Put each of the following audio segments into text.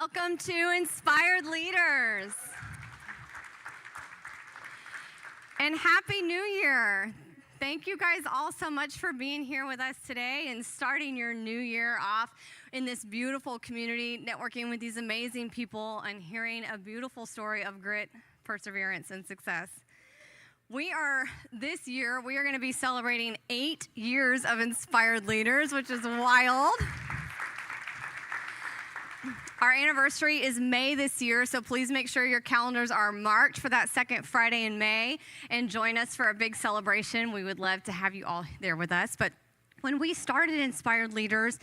Welcome to Inspired Leaders. And Happy New Year. Thank you guys all so much for being here with us today and starting your new year off in this beautiful community, networking with these amazing people and hearing a beautiful story of grit, perseverance, and success. This year, we are going to be celebrating 8 years of Inspired Leaders, which is wild. Our anniversary is May this year, so please make sure your calendars are marked for that second Friday in May and join us for a big celebration. We would love to have you all there with us. But when we started Inspired Leaders,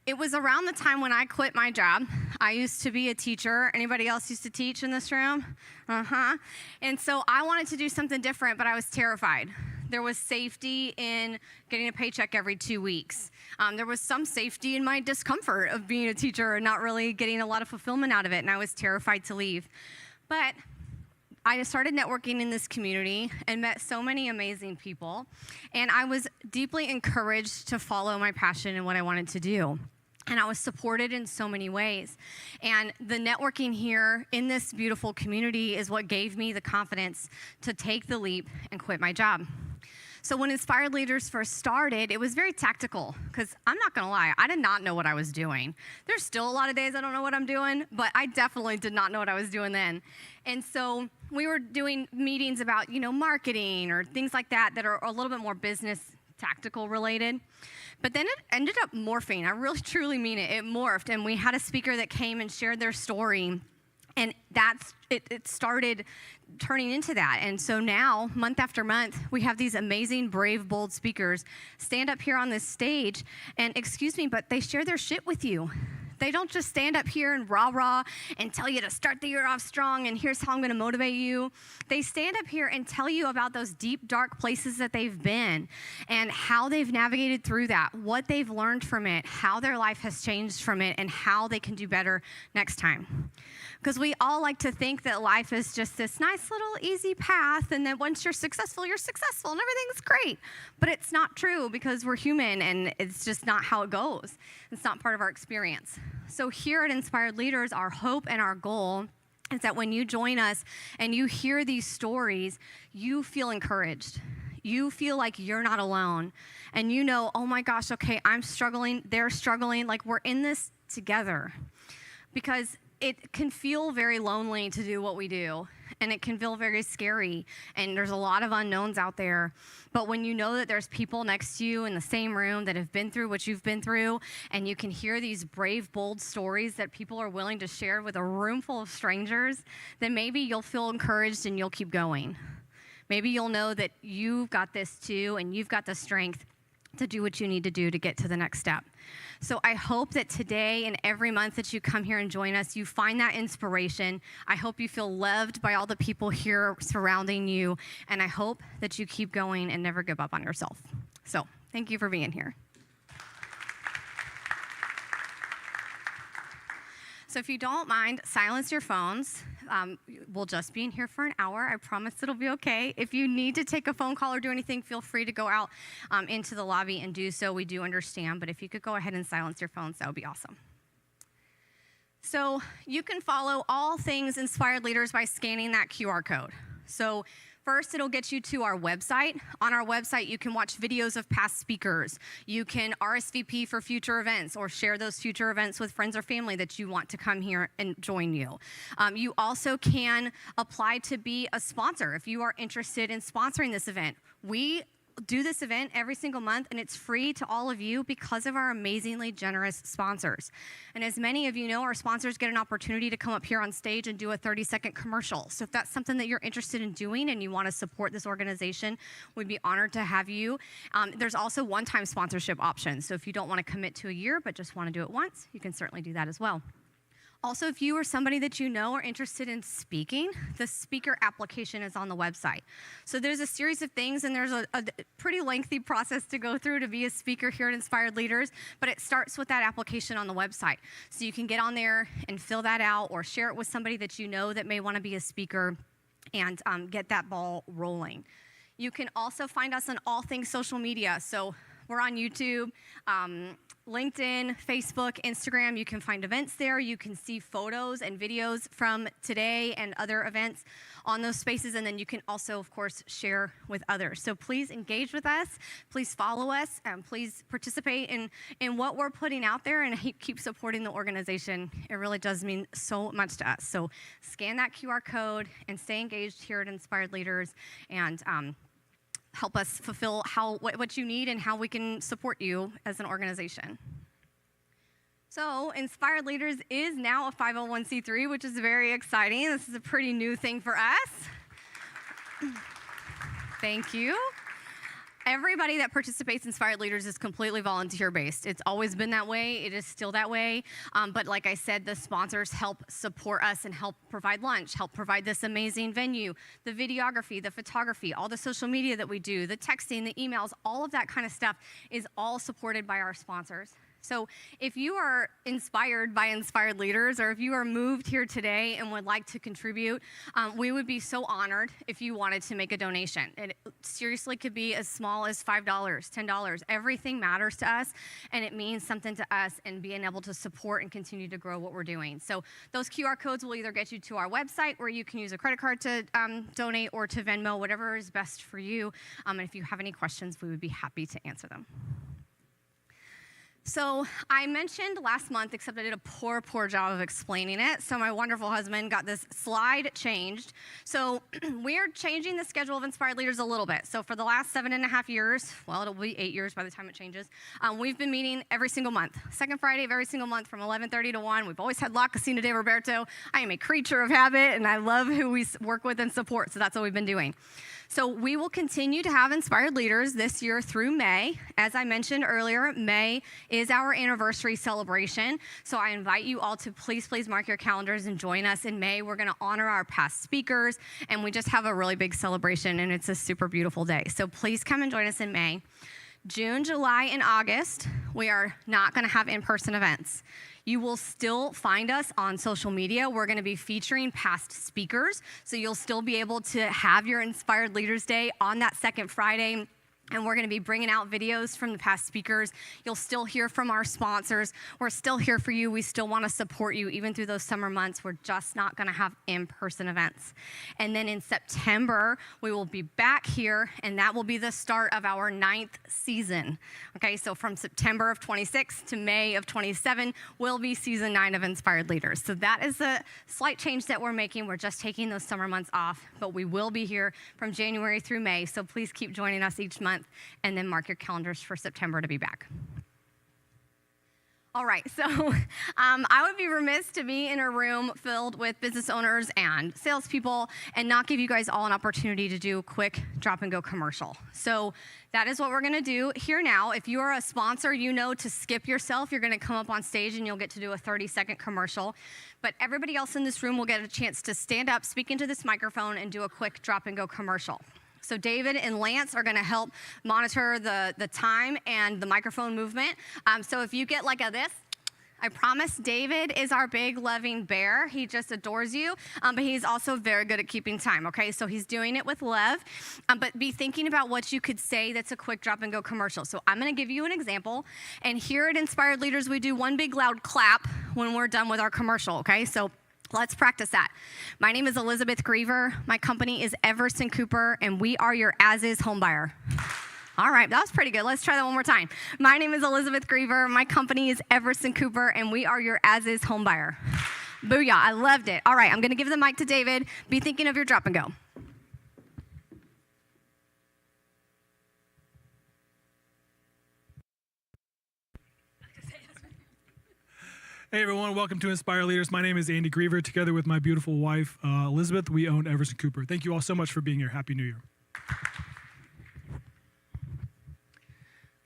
it was around the time when I quit my job. I used to be a teacher. Anybody else used to teach in this room? And so I wanted to do something different, but I was terrified. There was safety in getting a paycheck every 2 weeks. There was some safety in my discomfort of being a teacher and not really getting a lot of fulfillment out of it, and I was terrified to leave. But I started networking in this community and met so many amazing people, and I was deeply encouraged to follow my passion and what I wanted to do. And I was supported in so many ways. And the networking here in this beautiful community is what gave me the confidence to take the leap and quit my job. So when Inspired Leaders first started, it was very tactical, because I'm not going to lie, I did not know what I was doing. There's still a lot of days I don't know what I'm doing, but I definitely did not know what I was doing then. And so we were doing meetings about, marketing or things like that are a little bit more business tactical related. But then it ended up morphing. I really, truly mean it. It morphed, and we had a speaker that came and shared their story, and it started turning into that. And so now, month after month, we have these amazing, brave, bold speakers stand up here on this stage, and excuse me, but they share their shit with you. They don't just stand up here and rah-rah and tell you to start the year off strong and here's how I'm going to motivate you. They stand up here and tell you about those deep, dark places that they've been and how they've navigated through that, what they've learned from it, how their life has changed from it, and how they can do better next time. Because we all like to think that life is just this nice little easy path, and that once you're successful and everything's great. But it's not true, because we're human and it's just not how it goes. It's not part of our experience. So here at Inspired Leaders, our hope and our goal is that when you join us and you hear these stories, you feel encouraged. You feel like you're not alone. And you know, oh my gosh, okay, I'm struggling, they're struggling, like we're in this together. Because it can feel very lonely to do what we do, and it can feel very scary, and there's a lot of unknowns out there. But when you know that there's people next to you in the same room that have been through what you've been through, and you can hear these brave, bold stories that people are willing to share with a room full of strangers, then maybe you'll feel encouraged and you'll keep going. Maybe you'll know that you've got this too, and you've got the strength to do what you need to do to get to the next step. So I hope that today and every month that you come here and join us, you find that inspiration. I hope you feel loved by all the people here surrounding you, and I hope that you keep going and never give up on yourself. So thank you for being here. So if you don't mind, silence your phones. We'll just be in here for an hour. I promise it'll be okay. If you need to take a phone call or do anything, feel free to go out into the lobby and do so. We do understand, but if you could go ahead and silence your phones, that would be awesome. So you can follow all things Inspired Leaders by scanning that QR code. So first, it'll get you to our website. On our website, you can watch videos of past speakers. You can RSVP for future events or share those future events with friends or family that you want to come here and join you. You also can apply to be a sponsor if you are interested in sponsoring this event. We do this event every single month, and it's free to all of you because of our amazingly generous sponsors. And as many of you know, our sponsors get an opportunity to come up here on stage and do a 30-second commercial. So if that's something that you're interested in doing and you want to support this organization, we'd be honored to have you. There's also one-time sponsorship options. So if you don't want to commit to a year but just want to do it once, you can certainly do that as well. Also, if you or somebody that you know are interested in speaking, the speaker application is on the website. So there's a series of things, and there's a pretty lengthy process to go through to be a speaker here at Inspired Leaders, but it starts with that application on the website. So you can get on there and fill that out or share it with somebody that you know that may want to be a speaker and get that ball rolling. You can also find us on all things social media. So we're on YouTube. LinkedIn, Facebook, Instagram. You can find events there. You can see photos and videos from today and other events on those spaces. And then you can also, of course, share with others. So please engage with us. Please follow us. Please participate in what we're putting out there and keep supporting the organization. It really does mean so much to us. So scan that QR code and stay engaged here at Inspired Leaders and help us fulfill what you need and how we can support you as an organization. So Inspired Leaders is now a 501c3, which is very exciting. This is a pretty new thing for us. Thank you. Everybody that participates in Inspired Leaders is completely volunteer-based. It's always been that way. It is still that way. But like I said, the sponsors help support us and help provide lunch, help provide this amazing venue, the videography, the photography, all the social media that we do, the texting, the emails, all of that kind of stuff is all supported by our sponsors. So if you are inspired by Inspired Leaders, or if you are moved here today and would like to contribute, we would be so honored if you wanted to make a donation. It seriously could be as small as $5, $10. Everything matters to us, and it means something to us and being able to support and continue to grow what we're doing. So those QR codes will either get you to our website, where you can use a credit card to donate, or to Venmo, whatever is best for you. And if you have any questions, we would be happy to answer them. So I mentioned last month, except I did a poor job of explaining it. So my wonderful husband got this slide changed. So we are changing the schedule of Inspired Leaders a little bit. So for the last 7.5 years, well, it'll be 8 years by the time it changes, we've been meeting every single month. Second Friday of every single month from 11:30 to 1. We've always had La Casina de Roberto. I am a creature of habit, and I love who we work with and support. So that's what we've been doing. So we will continue to have Inspired Leaders this year through May. As I mentioned earlier, May is our anniversary celebration. So I invite you all to please mark your calendars and join us in May. We're going to honor our past speakers, and we just have a really big celebration, and it's a super beautiful day. So please come and join us in May. June, July, and August, we are not going to have in-person events. You will still find us on social media. We're going to be featuring past speakers, so you'll still be able to have your Inspired Leaders Day on that second Friday. And we're going to be bringing out videos from the past speakers. You'll still hear from our sponsors. We're still here for you. We still want to support you even through those summer months. We're just not going to have in-person events. And then in September, we will be back here, and that will be the start of our 9th season. Okay, so from September of 26 to May of 27 will be season 9 of Inspired Leaders. So that is a slight change that we're making. We're just taking those summer months off, but we will be here from January through May. So please keep joining us each month. And then mark your calendars for September to be back. All right, so I would be remiss to be in a room filled with business owners and salespeople and not give you guys all an opportunity to do a quick drop-and-go commercial. So that is what we're going to do here now. If you are a sponsor, you know to skip yourself. You're going to come up on stage, and you'll get to do a 30-second commercial. But everybody else in this room will get a chance to stand up, speak into this microphone, and do a quick drop-and-go commercial. So David and Lance are going to help monitor the time and the microphone movement. So if you get like a this, I promise David is our big loving bear. He just adores you, but he's also very good at keeping time, okay? So he's doing it with love, but be thinking about what you could say that's a quick drop and go commercial. So I'm going to give you an example, and here at Inspired Leaders, we do one big loud clap when we're done with our commercial, okay? So let's practice that. My name is Elizabeth Griever. My company is Everson Cooper, and we are your as-is homebuyer. All right, that was pretty good. Let's try that one more time. My name is Elizabeth Griever. My company is Everson Cooper, and we are your as-is homebuyer. Booyah, I loved it. All right, I'm going to give the mic to David. Be thinking of your drop and go. Hey everyone, welcome to Inspire Leaders. My name is Andy Griever. Together with my beautiful wife, Elizabeth, we own Everson Cooper. Thank you all so much for being here. Happy New Year.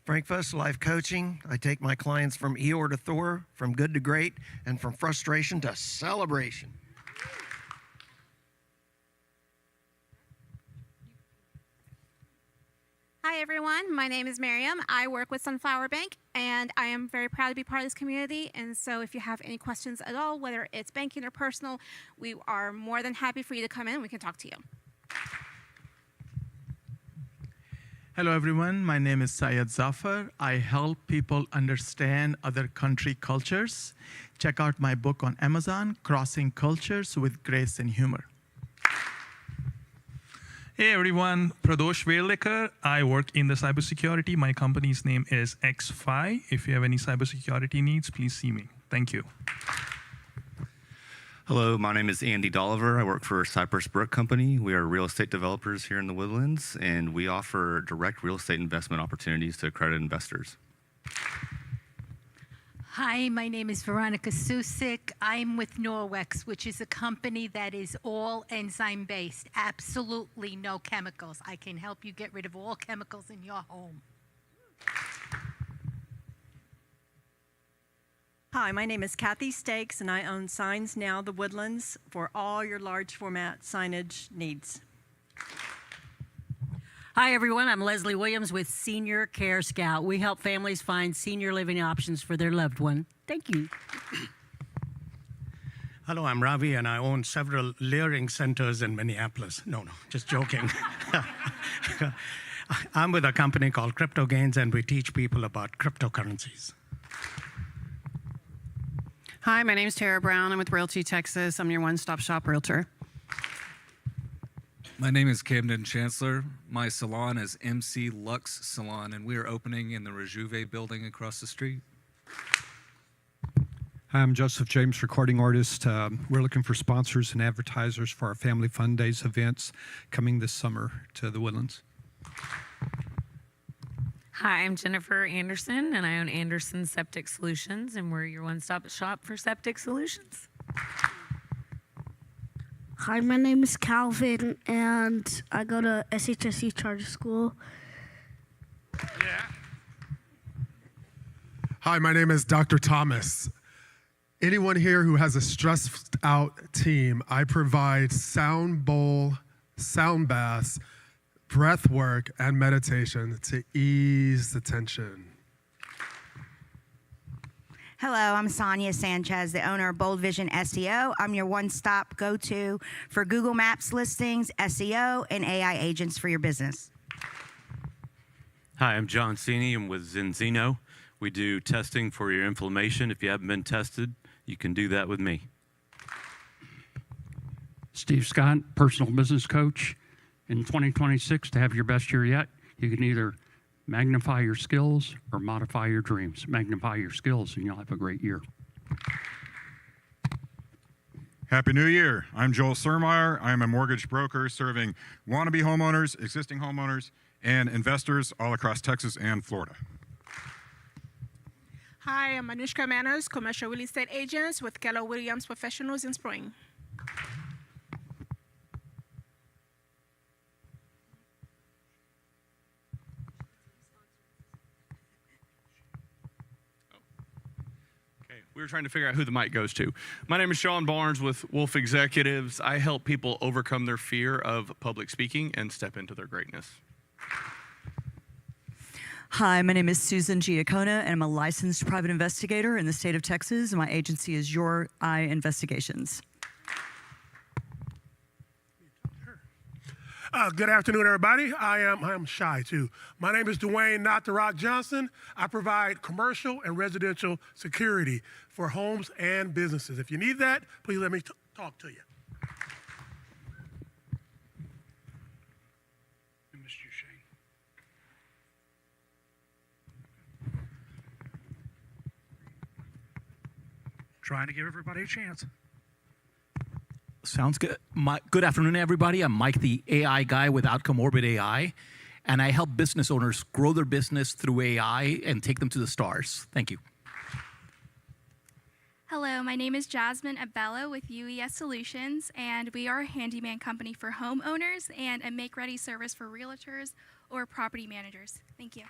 Frank Fuss, life coaching. I take my clients from Eeyore to Thor, from good to great, and from frustration to celebration. Hi everyone, my name is Miriam. I work with Sunflower Bank, and I am very proud to be part of this community. And so if you have any questions at all, whether it's banking or personal, we are more than happy for you to come in and we can talk to you. Hello, everyone. My name is Syed Zafar. I help people understand other country cultures. Check out my book on Amazon, Crossing Cultures with Grace and Humor. Hey everyone, Pradosh Verlikar. I work in the cybersecurity. My company's name is XFi. If you have any cybersecurity needs, please see me. Thank you. Hello, my name is Andy Dolliver. I work for Cypress Brook Company. We are real estate developers here in the Woodlands, and we offer direct real estate investment opportunities to accredited investors. Hi, my name is Veronica Susik. I'm with Norwex, which is a company that is all enzyme-based, absolutely no chemicals. I can help you get rid of all chemicals in your home. Hi, my name is Kathy Stakes, and I own Signs Now, the Woodlands, for all your large format signage needs. Hi, everyone. I'm Leslie Williams with Senior Care Scout. We help families find senior living options for their loved one. Thank you. Hello, I'm Ravi, and I own several layering centers in Minneapolis. No, just joking. I'm with a company called Crypto Gains, and we teach people about cryptocurrencies. Hi, my name is Tara Brown. I'm with Realty Texas. I'm your one-stop shop realtor. My name is Camden Chancellor. My salon is MC Lux Salon, and we are opening in the Rejuve building across the street. Hi, I'm Joseph James, recording artist. We're looking for sponsors and advertisers for our Family Fun Days events coming this summer to the Woodlands. Hi, I'm Jennifer Anderson, and I own Anderson Septic Solutions, and we're your one-stop shop for septic solutions. Hi, my name is Calvin, and I go to SHSU Charter School. Hi, my name is Dr. Thomas. Anyone here who has a stressed out team, I provide sound bowl, sound baths, breath work, and meditation to ease the tension. Hello, I'm Sonia Sanchez, the owner of Bold Vision SEO. I'm your one-stop go-to for Google Maps listings, SEO, and AI agents for your business. Hi, I'm John Cini. I'm with Zenzino. We do testing for your inflammation. If you haven't been tested, you can do that with me. Steve Scott, personal business coach. In 2026, to have your best year yet, you can either magnify your skills or modify your dreams. Magnify your skills and you'll have a great year. Happy New Year. I'm Joel Surmeyer. I'm a mortgage broker serving wannabe homeowners, existing homeowners, and investors all across Texas and Florida. Hi, I'm Anushka Manners, commercial real estate agents with Keller Williams Professionals in Spring. We were trying to figure out who the mic goes to. My name is Sean Barnes with Wolf Executives. I help people overcome their fear of public speaking and step into their greatness. Hi, my name is Susan Giacona, and I'm a licensed private investigator in the state of Texas, and my agency is Your Eye Investigations. Good afternoon, everybody. I'm shy, too. My name is Dwayne Not the Rock Johnson. I provide commercial and residential security for homes and businesses. If you need that, please let me talk to you. I missed you, Shane. Trying to give everybody a chance. Sounds good. Good afternoon, everybody. I'm Mike, the AI guy with Outcome Orbit AI, and I help business owners grow their business through AI and take them to the stars. Thank you. Hello, my name is Jasmine Abello with UES Solutions, and we are a handyman company for homeowners and a make-ready service for realtors or property managers. Thank you.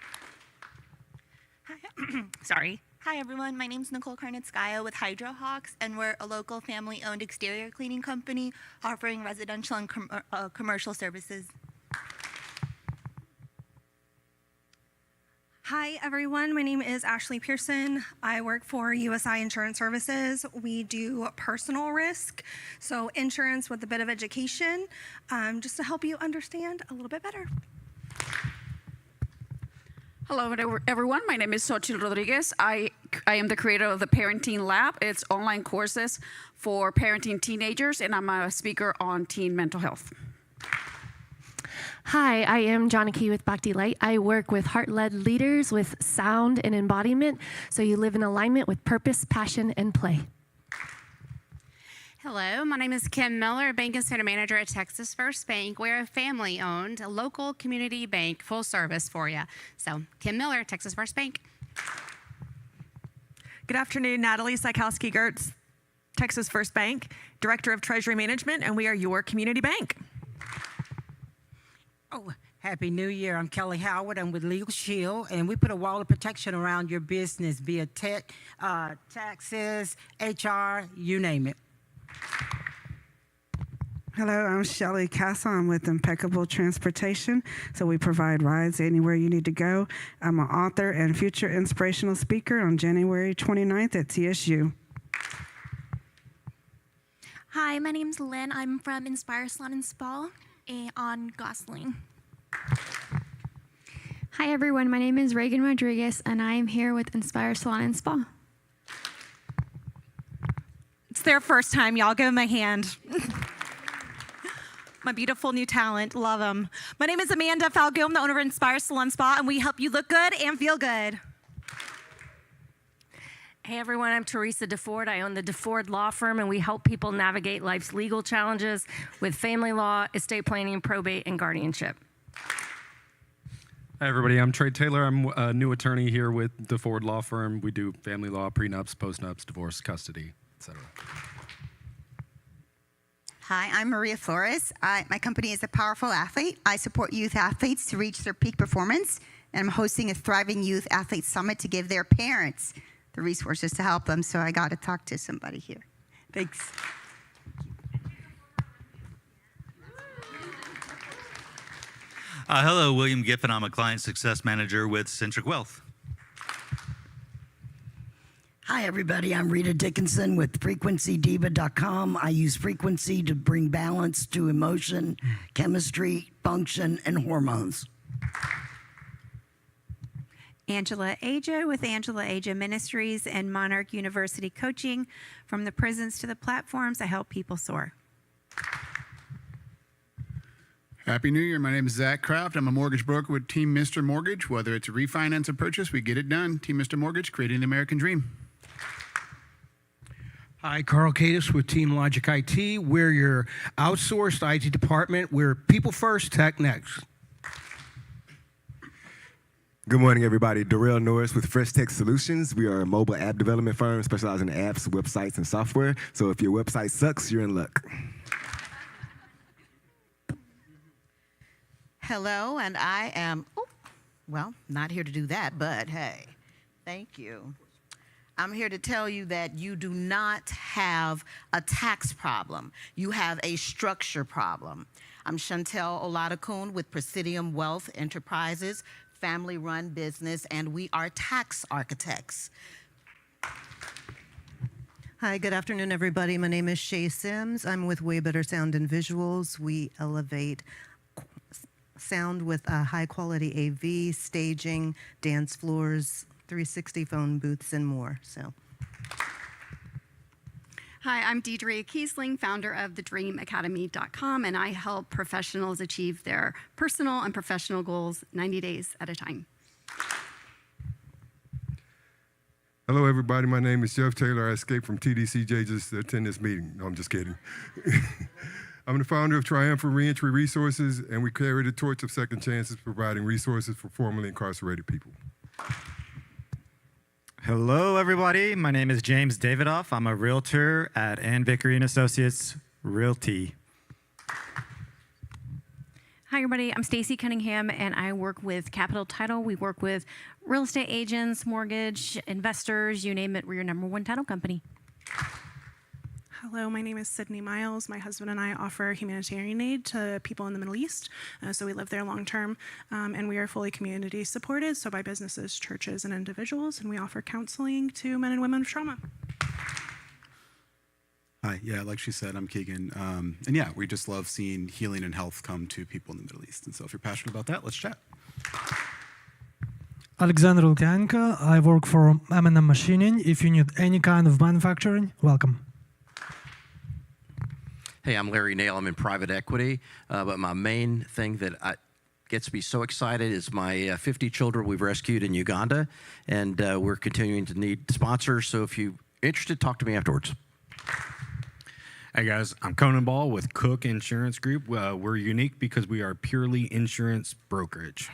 Sorry. Hi, everyone. My name is Nicole Karnitskaya with Hydrohawks, and we're a local family-owned exterior cleaning company offering residential and commercial services. Hi, everyone. My name is Ashley Pearson. I work for USI Insurance Services. We do personal risk, so insurance with a bit of education, just to help you understand a little bit better. Hello, everyone. My name is Xochitl Rodriguez. I am the creator of the Parenting Lab. It's online courses for parenting teenagers, and I'm a speaker on teen mental health. Hi, I am Janaki with Bhakti Light. I work with heart-led leaders with sound and embodiment, so you live in alignment with purpose, passion, and play. Hello, my name is Kim Miller, Bank and Center Manager at Texas First Bank. We're a family-owned, local community bank, full service for you. So, Kim Miller, Texas First Bank. Good afternoon, Natalie Sikowski-Gertz, Texas First Bank, Director of Treasury Management, and we are your community bank. Oh, Happy New Year. I'm Kelly Howard. I'm with Legal Shield, and we put a wall of protection around your business, be it tech, taxes, HR, you name it. Hello, I'm Shelly Castle. I'm with Impeccable Transportation. So we provide rides anywhere you need to go. I'm an author and future inspirational speaker on January 29th at TSU. Hi, my name's Lynn. I'm from Inspire Salon and Spa on Gosling. Hi, everyone. My name is Reagan Rodriguez, and I am here with Inspire Salon and Spa. It's their first time. Y'all give them a hand. My beautiful new talent. Love them. My name is Amanda Falco. I'm the owner of Inspire Salon Spa, and we help you look good and feel good. Hey everyone, I'm Teresa DeFord. I own the DeFord Law Firm, and we help people navigate life's legal challenges with family law, estate planning, probate, and guardianship. Hi everybody, I'm Trey Taylor. I'm a new attorney here with DeFord Law Firm. We do family law, prenups, postnups, divorce, custody, etc. Hi, I'm Maria Flores. My company is a Powerful Athlete. I support youth athletes to reach their peak performance, and I'm hosting a Thriving Youth Athlete Summit to give their parents the resources to help them, so I got to talk to somebody here. Thanks. Hello, William Giffen. I'm a Client Success Manager with Centric Wealth. Hi, everybody. I'm Rita Dickinson with FrequencyDiva.com. I use frequency to bring balance to emotion, chemistry, function, and hormones. Angela Aja with Angela Aja Ministries and Monarch University Coaching. From the prisons to the platforms, I help people soar. Happy New Year. My name is Zach Kraft. I'm a mortgage broker with Team Mr. Mortgage. Whether it's a refinance or purchase, we get it done. Team Mr. Mortgage, creating the American dream. Hi, Carl Cadis with Team Logic IT. We're your outsourced IT department. We're people first, tech next. Good morning, everybody. Darrell Norris with Fresh Tech Solutions. We are a mobile app development firm specializing in apps, websites, and software. So if your website sucks, you're in luck. Hello, and I am, well, not here to do that, but hey, thank you. I'm here to tell you that you do not have a tax problem. You have a structure problem. I'm Chantel Oladokun with Presidium Wealth Enterprises, family-run business, and we are tax architects. Hi, good afternoon, everybody. My name is Shay Sims. I'm with Way Better Sound and Visuals. We elevate sound with high-quality AV, staging, dance floors, 360 phone booths, and more. So. Hi, I'm Deidre Kiesling, founder of thedreamacademy.com, and I help professionals achieve their personal and professional goals 90 days at a time. Hello, everybody. My name is Jeff Taylor. I escaped from TDCJ just to attend this meeting. No, I'm just kidding. I'm the founder of Triumphant Reentry Resources, and we carry the torch of second chances, providing resources for formerly incarcerated people. Hello, everybody. My name is James Davidoff. I'm a realtor at Ann Vickery & Associates Realty. Hi, everybody. I'm Stacy Cunningham, and I work with Capital Title. We work with real estate agents, mortgage, investors, you name it. We're your #1 title company. Hello, my name is Sydney Miles. My husband and I offer humanitarian aid to people in the Middle East, so we live there long term, and we are fully community supported, so by businesses, churches, and individuals, and we offer counseling to men and women with trauma. Hi, yeah, like she said, I'm Keegan, and yeah, we just love seeing healing and health come to people in the Middle East, and so if you're passionate about that, let's chat. Alexander Lukyanko. I work for M&M Machining. If you need any kind of manufacturing, welcome. Hey, I'm Larry Nail. I'm in private equity, but my main thing that gets me so excited is my 50 children we've rescued in Uganda, and we're continuing to need sponsors. So if you're interested, talk to me afterwards. Hey guys, I'm Conan Ball with Cook Insurance Group. We're unique because we are purely insurance brokerage.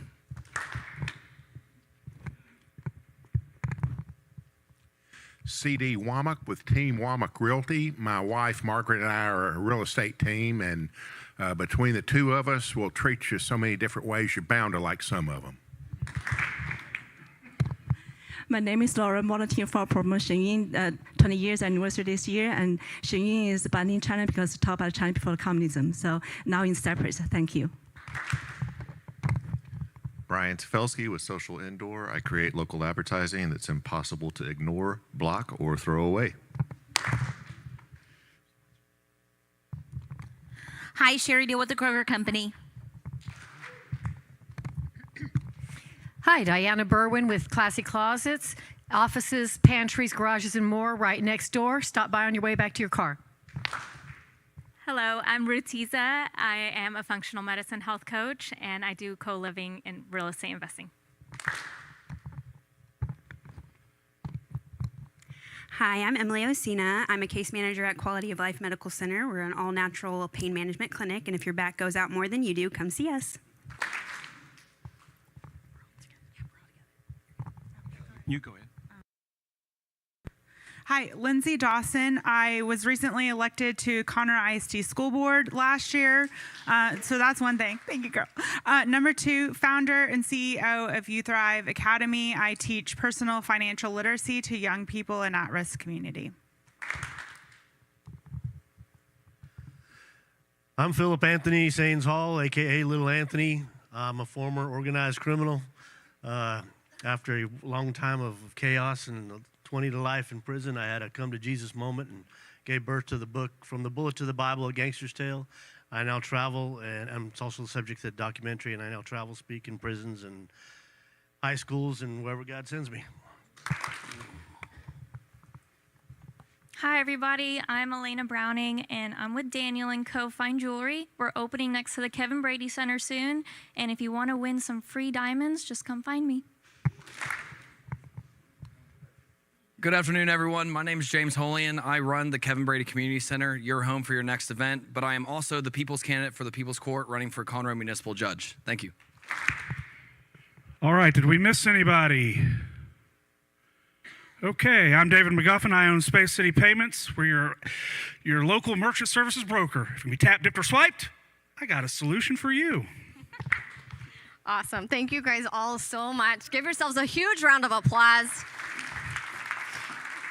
CD Womack with Team Womack Realty. My wife Margaret and I are a real estate team, and between the two of us, we'll treat you so many different ways you're bound to like some of them. My name is Laura, volunteer for promotion in 20 years anniversary this year, and Shein is banned in China because talk about China before communism. So now in separate. Thank you. Brian Tefelsky with Social Indoor. I create local advertising that's impossible to ignore, block, or throw away. Hi, Sherry Deal with the Kroger Company. Hi, Diana Berwin with Classy Closets, offices, pantries, garages, and more right next door. Stop by on your way back to your car. Hello, I'm Ruth Tiza. I am a functional medicine health coach, and I do co-living and real estate investing. Hi, I'm Emily Osina. I'm a case manager at Quality of Life Medical Center. We're an all-natural pain management clinic, and if your back goes out more than you do, come see us. You go ahead. Hi, Lindsay Dawson. I was recently elected to Conroe ISD School Board last year, so that's one thing. Thank you, girl. Number two, founder and CEO of You Thrive Academy. I teach personal financial literacy to young people in at-risk community. I'm Philip Anthony Sains Hall, aka Little Anthony. I'm a former organized criminal. After a long time of chaos and 20 to life in prison, I had a come to Jesus moment and gave birth to the book, From the Bullet to the Bible, A Gangster's Tale. I now travel, and it's also the subject of the documentary, and I now travel, speak in prisons and high schools and wherever God sends me. Hi, everybody. I'm Elena Browning, and I'm with Daniel and Co. Fine Jewelry. We're opening next to the Kevin Brady Center soon, and if you want to win some free diamonds, just come find me. Good afternoon, everyone. My name is James Holian. I run the Kevin Brady Community Center, your home for your next event, but I am also the People's Candidate for the People's Court running for Conroe Municipal Judge. Thank you. All right, did we miss anybody? Okay, I'm David McGuffin. I own Space City Payments. We're your local merchant services broker. If you can be tapped, dipped, or swiped, I got a solution for you. Awesome. Thank you guys all so much. Give yourselves a huge round of applause.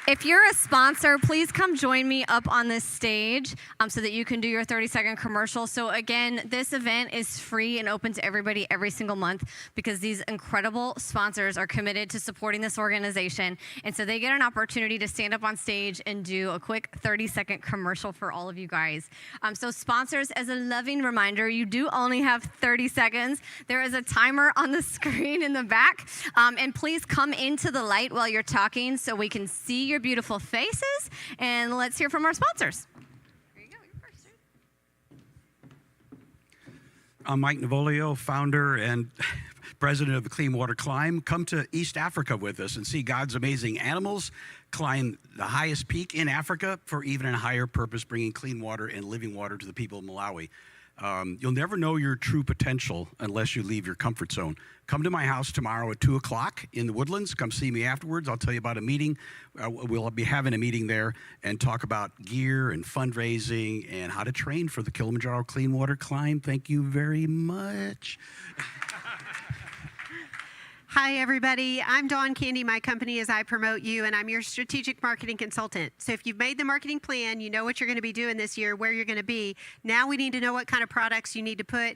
If you're a sponsor, please come join me up on this stage so that you can do your 30-second commercial. So again, this event is free and open to everybody every single month because these incredible sponsors are committed to supporting this organization. And so they get an opportunity to stand up on stage and do a quick 30-second commercial for all of you guys. So sponsors, as a loving reminder, you do only have 30 seconds. There is a timer on the screen in the back. And please come into the light while you're talking so we can see your beautiful faces, and let's hear from our sponsors. Here you go, you're first. I'm Mike Navolio, founder and president of the Clean Water Climb. Come to East Africa with us and see God's amazing animals climb the highest peak in Africa for even a higher purpose, bringing clean water and living water to the people of Malawi. You'll never know your true potential unless you leave your comfort zone. Come to my house tomorrow at 2 o'clock in the Woodlands. Come see me afterwards. I'll tell you about a meeting. We'll be having a meeting there and talk about gear and fundraising and how to train for the Kilimanjaro Clean Water Climb. Thank you very much. Hi, everybody. I'm Dawn Candy. My company is I Promote You, and I'm your strategic marketing consultant. So if you've made the marketing plan, you know what you're going to be doing this year, where you're going to be. Now we need to know what kind of products you need to put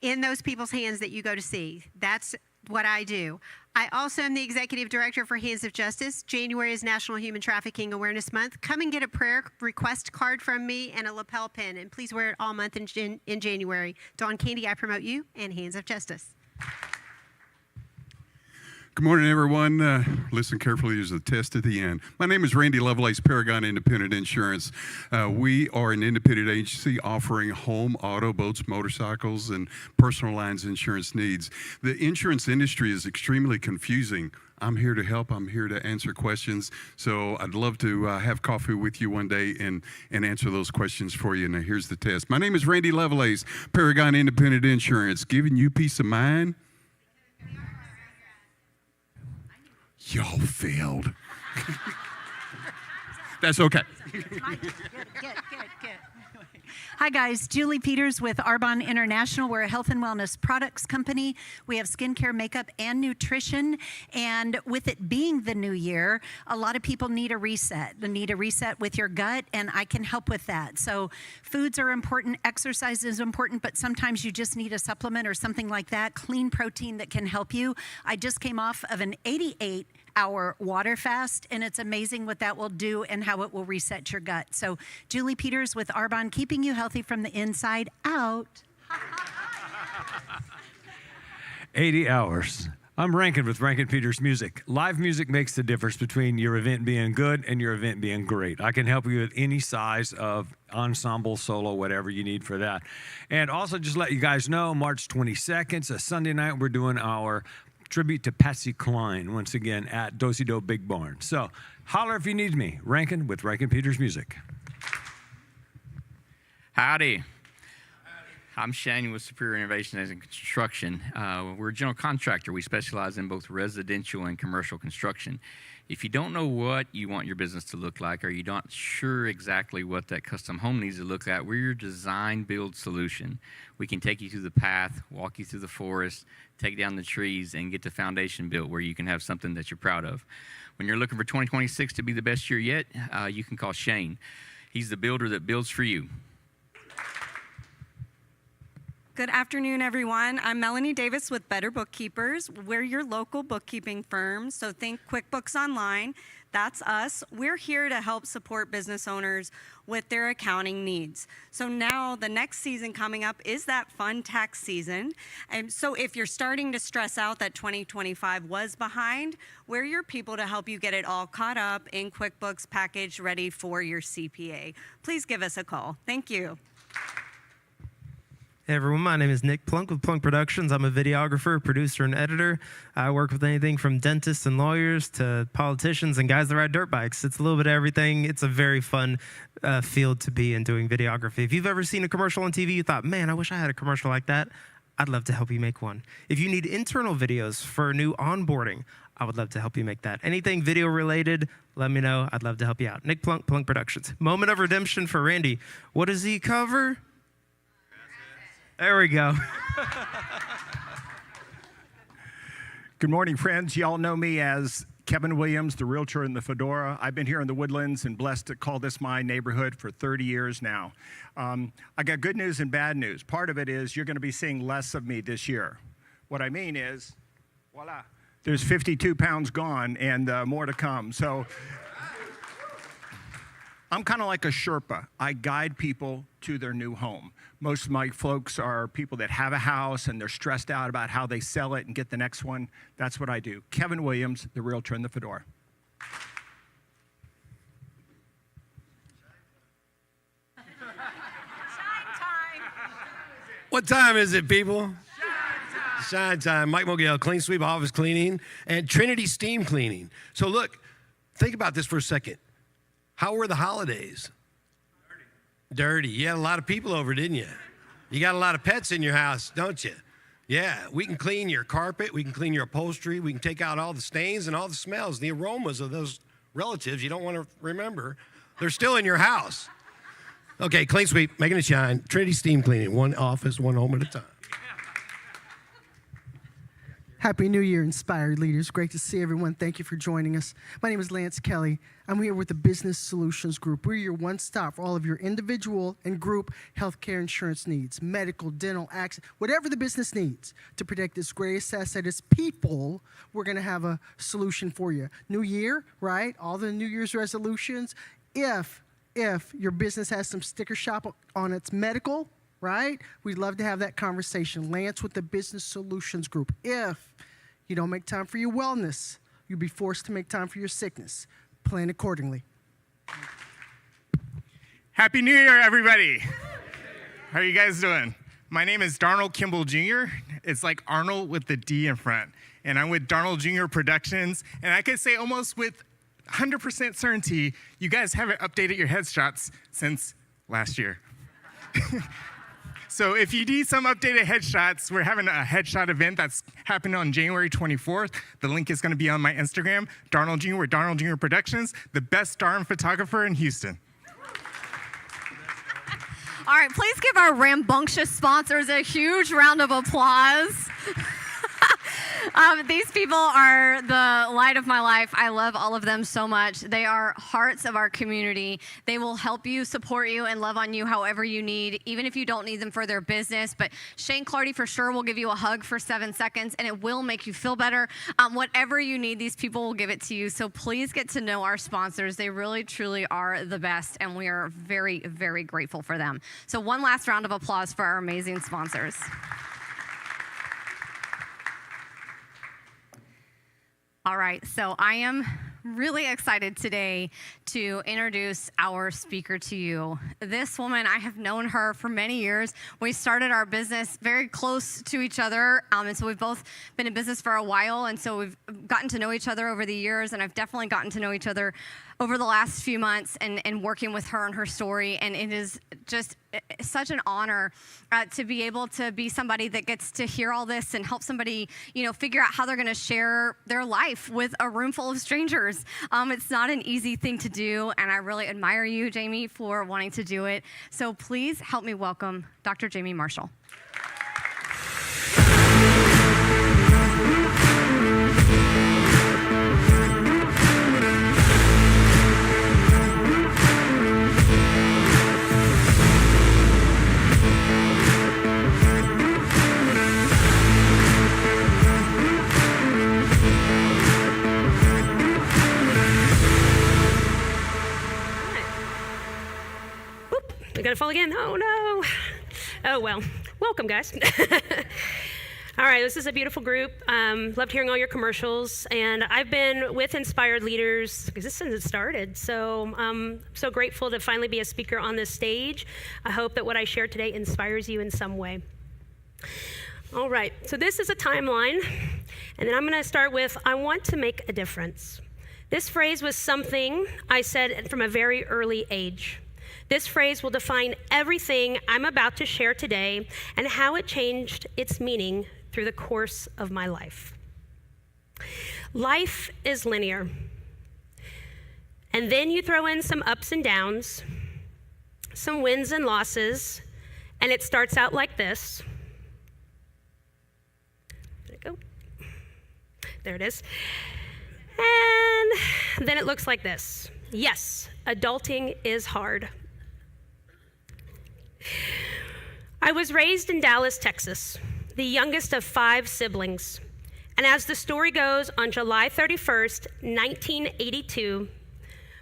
in those people's hands that you go to see. That's what I do. I also am the executive director for Hands of Justice. January is National Human Trafficking Awareness Month. Come and get a prayer request card from me and a lapel pin, and please wear it all month in January. Dawn Candy, I Promote You, and Hands of Justice. Good morning, everyone. Listen carefully. There's a test at the end. My name is Randy Lovelace, Paragon Independent Insurance. We are an independent agency offering home, auto, boats, motorcycles, and personal lines insurance needs. The insurance industry is extremely confusing. I'm here to help. I'm here to answer questions. So I'd love to have coffee with you one day and answer those questions for you. Now, here's the test. My name is Randy Lovelace, Paragon Independent Insurance, giving you peace of mind. Y'all failed. That's okay. Good. Hi, guys. Julie Peters with Arbonne International. We're a health and wellness products company. We have skincare, makeup, and nutrition. And with it being the new year, a lot of people need a reset. They need a reset with your gut, and I can help with that. So foods are important, exercise is important, but sometimes you just need a supplement or something like that, clean protein that can help you. I just came off of an 88-hour water fast, and it's amazing what that will do and how it will reset your gut. So Julie Peters with Arbonne, keeping you healthy from the inside out. 80 hours. I'm Rankin with Rankin Peters Music. Live music makes the difference between your event being good and your event being great. I can help you with any size of ensemble, solo, whatever you need for that. And also just let you guys know, March 22nd, it's a Sunday night, we're doing our tribute to Patsy Cline once again at Do-Si Do Big Barn. So holler if you need me. Rankin with Rankin Peters Music. Howdy. I'm Shane with Superior Innovation in Construction. We're a general contractor. We specialize in both residential and commercial construction. If you don't know what you want your business to look like, or you're not sure exactly what that custom home needs to look like, we're your design build solution. We can take you through the path, walk you through the forest, take down the trees, and get the foundation built where you can have something that you're proud of. When you're looking for 2026 to be the best year yet, you can call Shane. He's the builder that builds for you. Good afternoon, everyone. I'm Melanie Davis with Better Bookkeepers. We're your local bookkeeping firm, so think QuickBooks Online. That's us. We're here to help support business owners with their accounting needs. So now the next season coming up is that fun tax season. And so if you're starting to stress out that 2025 was behind, we're your people to help you get it all caught up in QuickBooks package ready for your CPA. Please give us a call. Thank you. Hey everyone, my name is Nick Plunk with Plunk Productions. I'm a videographer, producer, and editor. I work with anything from dentists and lawyers to politicians and guys that ride dirt bikes. It's a little bit of everything. It's a very fun field to be in doing videography. If you've ever seen a commercial on TV, you thought, man, I wish I had a commercial like that, I'd love to help you make one. If you need internal videos for new onboarding, I would love to help you make that. Anything video related, let me know. I'd love to help you out. Nick Plunk, Plunk Productions. Moment of redemption for Randy. What does he cover? There we go. Good morning, friends. Y'all know me as Kevin Williams, the realtor in the Fedora. I've been here in the Woodlands and blessed to call this my neighborhood for 30 years now. I got good news and bad news. Part of it is you're going to be seeing less of me this year. What I mean is, voila, there's 52 pounds gone and more to come. So I'm kind of like a Sherpa. I guide people to their new home. Most of my folks are people that have a house and they're stressed out about how they sell it and get the next one. That's what I do. Kevin Williams, the realtor in the Fedora. What time is it, people? Shine time. Mike Mogel, Clean Sweep Office Cleaning, and Trinity Steam Cleaning. So look, think about this for a second. How were the holidays? Dirty. You had a lot of people over, didn't you? You got a lot of pets in your house, don't you? Yeah, we can clean your carpet, we can clean your upholstery, we can take out all the stains and all the smells, the aromas of those relatives you don't want to remember. They're still in your house. Okay, Clean Sweep, making it shine. Trinity Steam Cleaning, one office, one home at a time. Happy New Year, inspired leaders. Great to see everyone. Thank you for joining us. My name is Lance Kelly. I'm here with the Business Solutions Group. We're your one-stop for all of your individual and group healthcare insurance needs, medical, dental, accident, whatever the business needs to protect its greatest asset, its people. We're going to have a solution for you. New year, right? All the New Year's resolutions. If your business has some sticker shock on its medical, right? We'd love to have that conversation. Lance with the Business Solutions Group. If You don't make time for your wellness, you'll be forced to make time for your sickness. Plan accordingly. Happy New Year, everybody. How are you guys doing? My name is Darnold Kimball Jr. It's like Arnold with the D in front. And I'm with Darnold Jr. Productions. And I could say almost with 100% certainty, you guys haven't updated your headshots since last year. So if you need some updated headshots, we're having a headshot event that's happening on January 24th. The link is going to be on my Instagram, Darnold Jr. with Darnold Jr. Productions, the best darn photographer in Houston. All right, please give our rambunctious sponsors a huge round of applause. These people are the light of my life. I love all of them so much. They are hearts of our community. They will help you, support you, and love on you however you need, even if you don't need them for their business. But Shane Clardy for sure will give you a hug for 7 seconds, and it will make you feel better. Whatever you need, these people will give it to you. So please get to know our sponsors. They really, truly are the best, and we are very, very grateful for them. So one last round of applause for our amazing sponsors. All right, so I am really excited today to introduce our speaker to you. This woman, I have known her for many years. We started our business very close to each other, and so we've both been in business for a while, and so we've gotten to know each other over the years, and I've definitely gotten to know each other over the last few months and working with her and her story, and it is just such an honor to be able to be somebody that gets to hear all this and help somebody, figure out how they're going to share their life with a room full of strangers. It's not an easy thing to do, and I really admire you, Jamie, for wanting to do it. So please help me welcome Dr. Jamie Marshall. I gotta fall again. Oh no. Oh well. Welcome, guys. All right, this is a beautiful group. Loved hearing all your commercials, and I've been with Inspired Leaders because this since it started. So I'm so grateful to finally be a speaker on this stage. I hope that what I share today inspires you in some way. All right, so this is a timeline, and then I'm going to start with I want to make a difference. This phrase was something I said from a very early age. This phrase will define everything I'm about to share today and how it changed its meaning through the course of my life. Life is linear. And then you throw in some ups and downs, some wins and losses, and it starts out like this. There it go. There it is. And then it looks like this. Yes, adulting is hard. I was raised in Dallas, Texas, the youngest of 5 siblings. And as the story goes, on July 31st, 1982,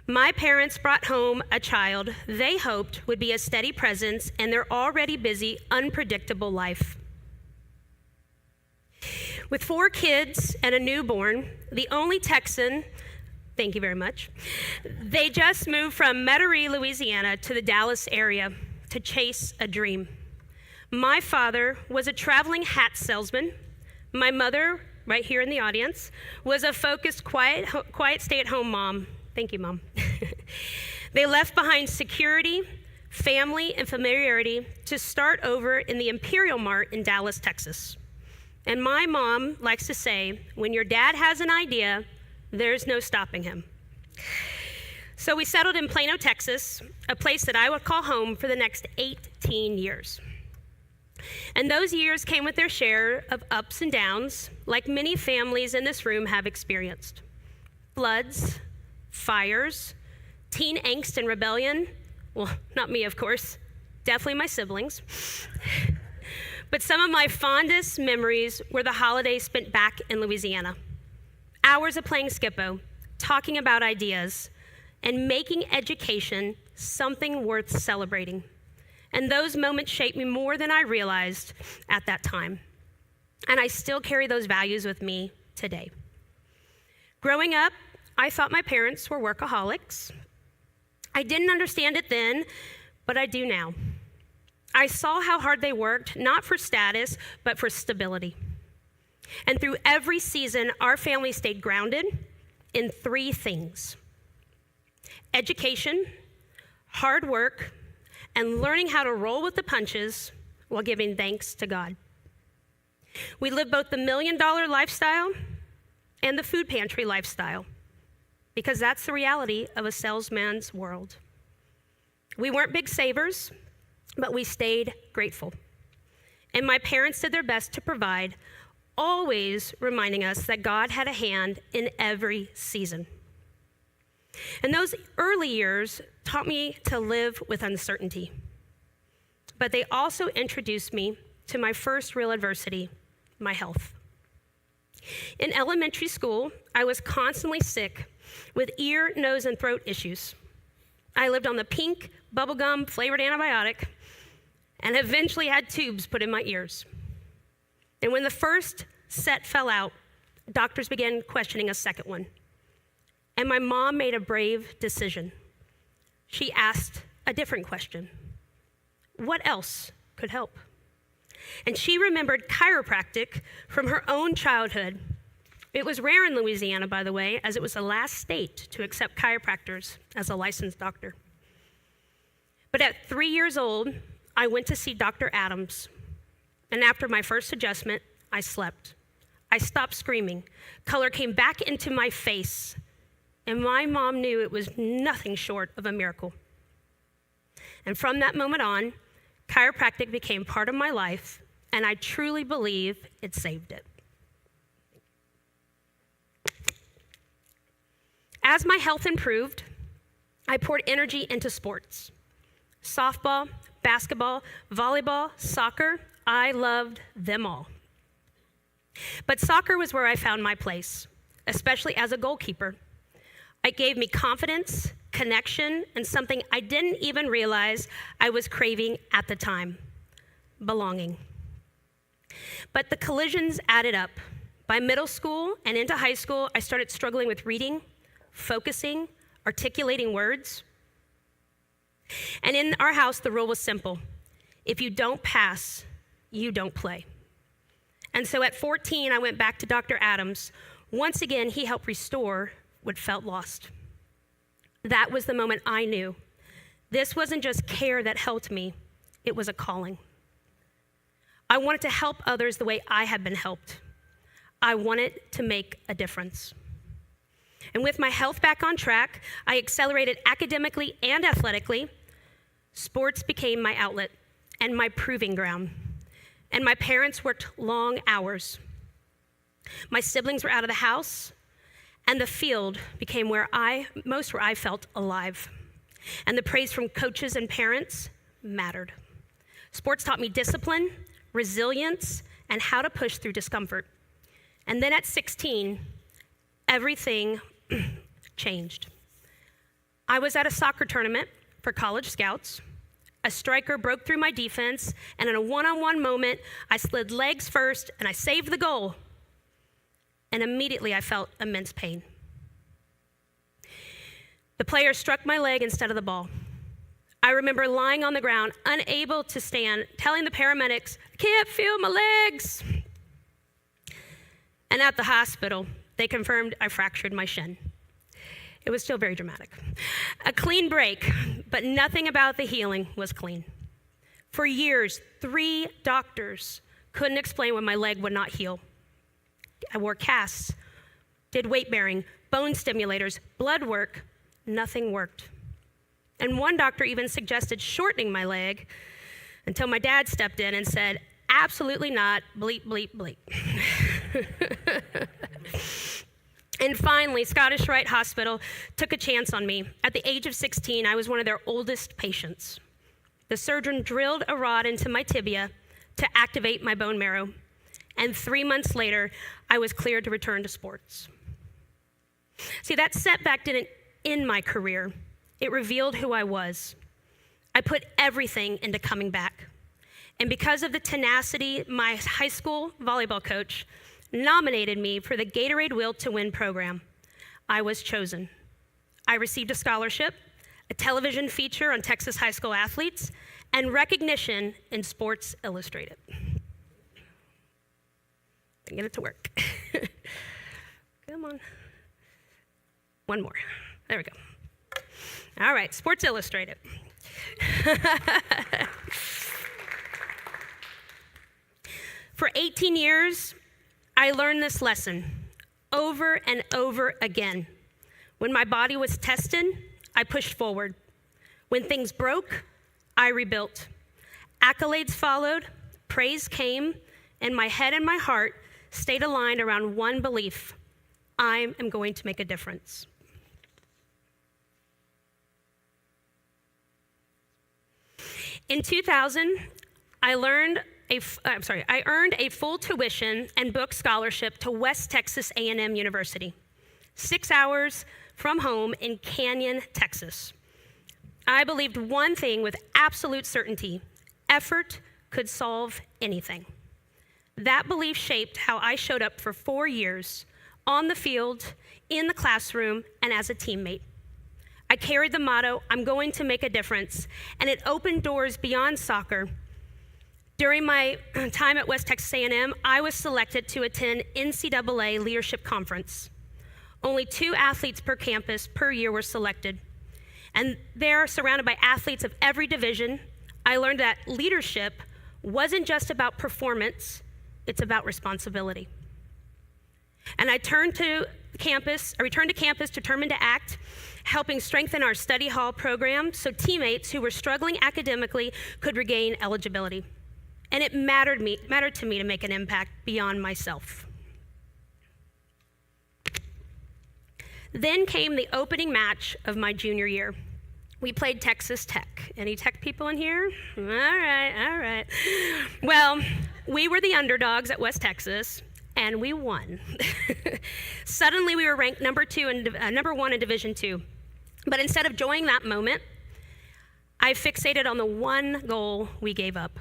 my parents brought home a child they hoped would be a steady presence in their already busy, unpredictable life. With 4 kids and a newborn, the only Texan, thank you very much, they just moved from Metairie, Louisiana to the Dallas area to chase a dream. My father was a traveling hat salesman. My mother, right here in the audience, was a focused, quiet stay-at-home mom. Thank you, Mom. They left behind security, family, and familiarity to start over in the Imperial Mart in Dallas, Texas. And my mom likes to say, when your dad has an idea, there's no stopping him. So we settled in Plano, Texas, a place that I would call home for the next 18 years. And those years came with their share of ups and downs, like many families in this room have experienced. Floods, fires, teen angst and rebellion. Well, not me, of course, definitely my siblings. But some of my fondest memories were the holidays spent back in Louisiana. Hours of playing Skippo, talking about ideas, and making education something worth celebrating. And those moments shaped me more than I realized at that time. And I still carry those values with me today. Growing up, I thought my parents were workaholics. I didn't understand it then, but I do now. I saw how hard they worked, not for status, but for stability. And through every season, our family stayed grounded in 3 things: education, hard work, and learning how to roll with the punches while giving thanks to God. We lived both the $1 million lifestyle and the food pantry lifestyle, because that's the reality of a salesman's world. We weren't big savers, but we stayed grateful. And my parents did their best to provide, always reminding us that God had a hand in every season. And those early years taught me to live with uncertainty. But they also introduced me to my first real adversity, my health. In elementary school, I was constantly sick with ear, nose, and throat issues. I lived on the pink bubblegum flavored antibiotic and eventually had tubes put in my ears. And when the first set fell out, doctors began questioning a second one. And my mom made a brave decision. She asked a different question. What else could help? And she remembered chiropractic from her own childhood. It was rare in Louisiana, by the way, as it was the last state to accept chiropractors as a licensed doctor. But at 3 years old, I went to see Dr. Adams. And after my first adjustment, I slept. I stopped screaming. Color came back into my face. And my mom knew it was nothing short of a miracle. And from that moment on, chiropractic became part of my life, and I truly believe it saved it. As my health improved, I poured energy into sports. Softball, basketball, volleyball, soccer, I loved them all. But soccer was where I found my place, especially as a goalkeeper. It gave me confidence, connection, and something I didn't even realize I was craving at the time: belonging. But the collisions added up. By middle school and into high school, I started struggling with reading, focusing, articulating words. And in our house, the rule was simple: if you don't pass, you don't play. And so at 14, I went back to Dr. Adams. Once again, he helped restore what felt lost. That was the moment I knew this wasn't just care that helped me, it was a calling. I wanted to help others the way I had been helped. I wanted to make a difference. And with my health back on track, I accelerated academically and athletically. Sports became my outlet and my proving ground. And my parents worked long hours. My siblings were out of the house, and the field became where I felt alive. And the praise from coaches and parents mattered. Sports taught me discipline, resilience, and how to push through discomfort. And then at 16, everything changed. I was at a soccer tournament for college scouts. A striker broke through my defense, and in a one-on-one moment, I slid legs first, and I saved the goal. And immediately I felt immense pain. The player struck my leg instead of the ball. I remember lying on the ground, unable to stand, telling the paramedics, "I can't feel my legs." And at the hospital, they confirmed I fractured my shin. It was still very dramatic. A clean break, but nothing about the healing was clean. For years, 3 doctors couldn't explain why my leg would not heal. I wore casts, did weight bearing, bone stimulators, blood work. Nothing worked. And one doctor even suggested shortening my leg until my dad stepped in and said, "Absolutely not, bleep, bleep, bleep." And finally, Scottish Rite Hospital took a chance on me. At the age of 16, I was one of their oldest patients. The surgeon drilled a rod into my tibia to activate my bone marrow. And 3 months later, I was cleared to return to sports. See, that setback didn't end my career. It revealed who I was. I put everything into coming back. And because of the tenacity, my high school volleyball coach, nominated me for the Gatorade Will to Win program. I was chosen. I received a scholarship, a television feature on Texas high school athletes, and recognition in Sports Illustrated. Get it to work. Come on. One more. There we go. All right, Sports Illustrated. For 18 years, I learned this lesson over and over again. When my body was tested, I pushed forward. When things broke, I rebuilt. Accolades followed, praise came, and my head and my heart stayed aligned around one belief: I am going to make a difference. In 2000, I earned a full tuition and book scholarship to West Texas A&M University, 6 hours from home in Canyon, Texas. I believed one thing with absolute certainty: effort could solve anything. That belief shaped how I showed up for 4 years, on the field, in the classroom, and as a teammate. I carried the motto, I'm going to make a difference, and it opened doors beyond soccer. During my time at West Texas A&M, I was selected to attend NCAA Leadership Conference. Only 2 athletes per campus per year were selected. And there, surrounded by athletes of every division, I learned that leadership wasn't just about performance, it's about responsibility. And I returned to campus determined to act, helping strengthen our study hall program so teammates who were struggling academically could regain eligibility. And it mattered to me to make an impact beyond myself. Then came the opening match of my junior year. We played Texas Tech. Any Tech people in here? All right. Well, we were the underdogs at West Texas, and we won. Suddenly, we were ranked number 1 in Division II. But instead of enjoying that moment, I fixated on the one goal we gave up: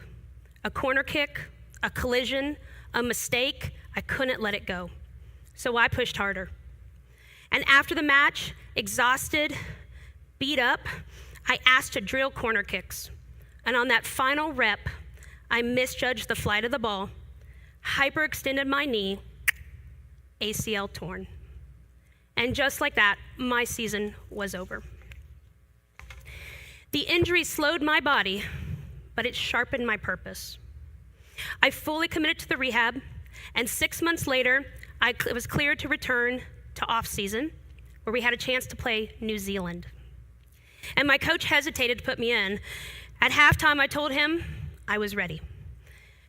a corner kick, a collision, a mistake. I couldn't let it go. So I pushed harder. And after the match, exhausted, beat up, I asked to drill corner kicks. And on that final rep, I misjudged the flight of the ball, hyperextended my knee, ACL torn. And just like that, my season was over. The injury slowed my body, but it sharpened my purpose. I fully committed to the rehab, and 6 months later, I was cleared to return to off-season, where we had a chance to play New Zealand. And my coach hesitated to put me in. At halftime, I told him I was ready.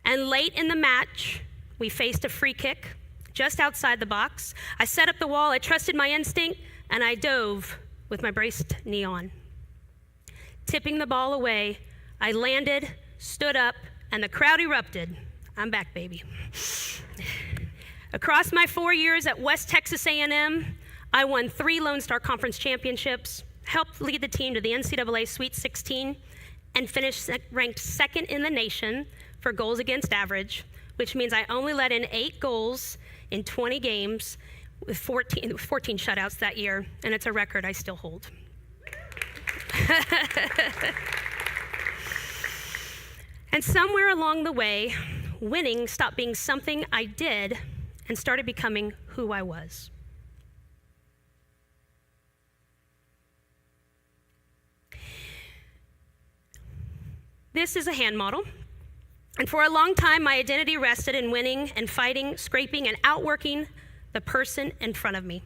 And late in the match, we faced a free kick just outside the box. I set up the wall, I trusted my instinct, and I dove with my braced knee on. Tipping the ball away, I landed, stood up, and the crowd erupted. I'm back, baby. Across my 4 years at West Texas A&M, I won 3 Lone Star Conference championships, helped lead the team to the NCAA Sweet 16, and finished ranked 2nd in the nation for goals against average, which means I only let in 8 goals in 20 games with 14 shutouts that year, and it's a record I still hold. And somewhere along the way, winning stopped being something I did and started becoming who I was. This is a hand model. And for a long time, my identity rested in winning and fighting, scraping, and outworking the person in front of me.